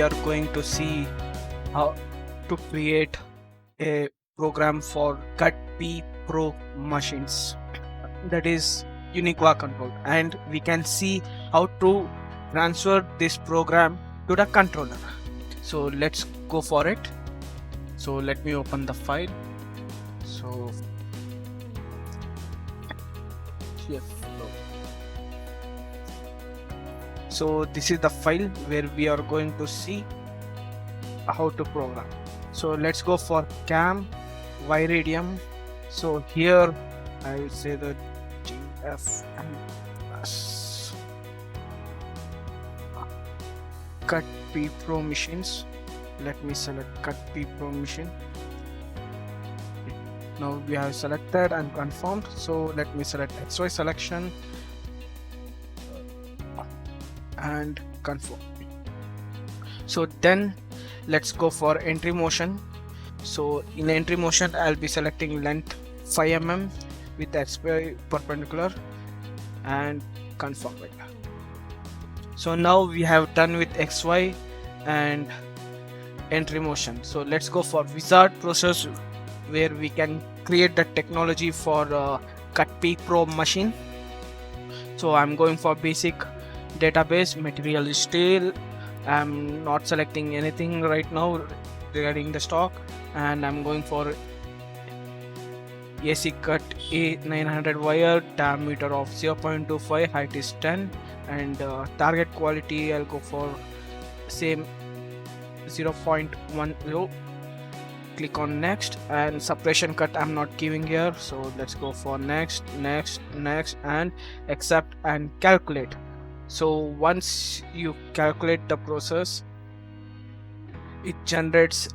are going to see how to create a program for Cut P Pro machines, that is Uniqua control, and we can see how to transfer this program to the controller. So let's go for it. So let me open the file. So yes. So this is the file where we are going to see how to program. So let's go for cam Viridium. So here I will say the GFMS Cut P Pro machines. Let me select Cut P Pro machine. Now we have selected and confirmed. So let me select XY selection and confirm. So then let's go for entry motion. So in entry motion I'll be selecting length 5 mm with XY perpendicular and confirm it. So now we have done with XY and entry motion. So let's go for wizard process, where we can create the technology for Cut P Pro machine. So I'm going for basic database, material is steel. I'm not selecting anything right now regarding the stock, and I'm going for AC cut A900 wire, diameter of 0.25, height is 10, and target quality I'll go for same 0.10. Click on next, and suppression cut I'm not giving here, so let's go for next, and accept and calculate. So once you calculate the process, it generates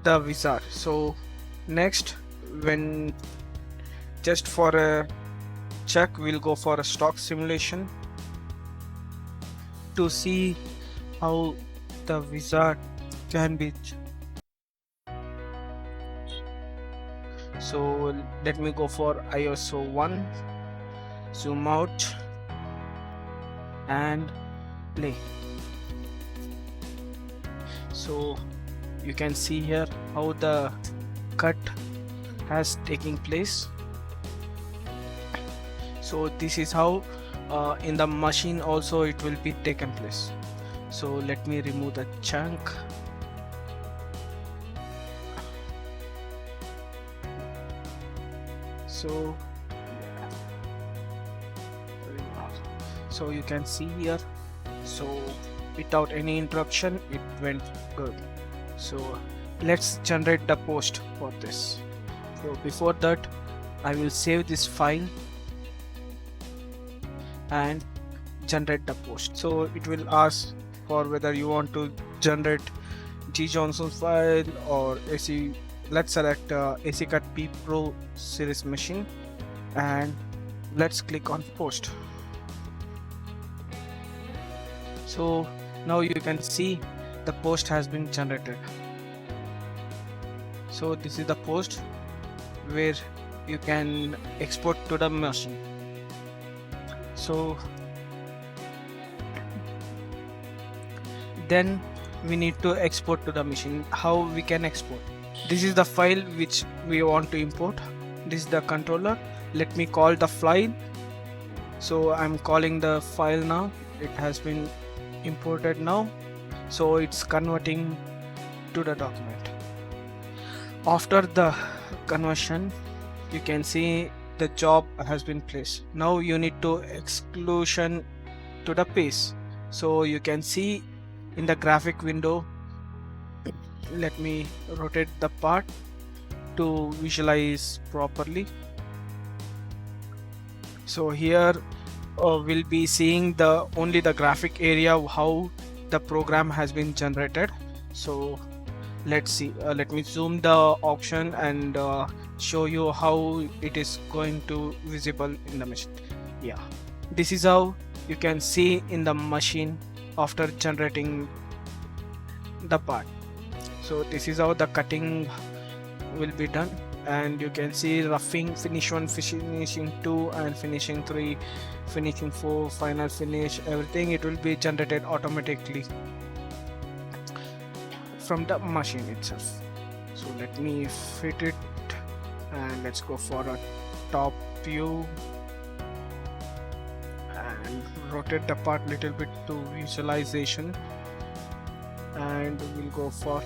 the wizard. So next, when just for a check, we'll go for a stock simulation to see how the wizard can be. So let me go for ISO 1, zoom out and play. So you can see here how the cut has taken place. So this is how in the machine also it will be taken place. So let me remove the chunk. So you can see here, so without any interruption it went good. So let's generate the post for this. So before that, I will save this file and generate the post. So it will ask for whether you want to generate G Johnson file or AC. Let's select AC Cut P Pro series machine, and let's click on post. So now you can see the post has been generated. So this is the post where you can export to the machine. So then we need to export to the machine. How we can export? This is the file which we want to import. This is the controller. Let me call the file. So I'm calling the file now. It has been imported now. So it's converting to the document. After the conversion, you can see the job has been placed. Now you need to exclusion to the page. So you can see in the graphic window, let me rotate the part to visualize properly. So here we'll be seeing only the graphic area, how the program has been generated. So let's see, let me zoom the option and show you how it is going to visible in the machine. Yeah, this is how you can see in the machine after generating the part. So this is how the cutting will be done, and you can see roughing, finish 1, finishing 2, and finishing 3, finishing 4, final finish, everything it will be generated automatically. from the machine itself. So let me fit it, and let's go for a top view and rotate the part little bit to visualization, and we'll go for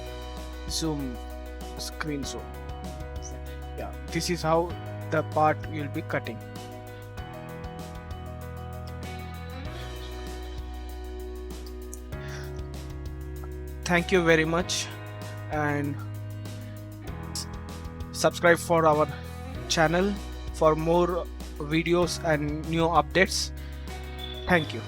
zoom, screen zoom. Yeah, this is how the part you'll be cutting. Thank you very much, and subscribe for our channel for more videos and new updates. Thank you.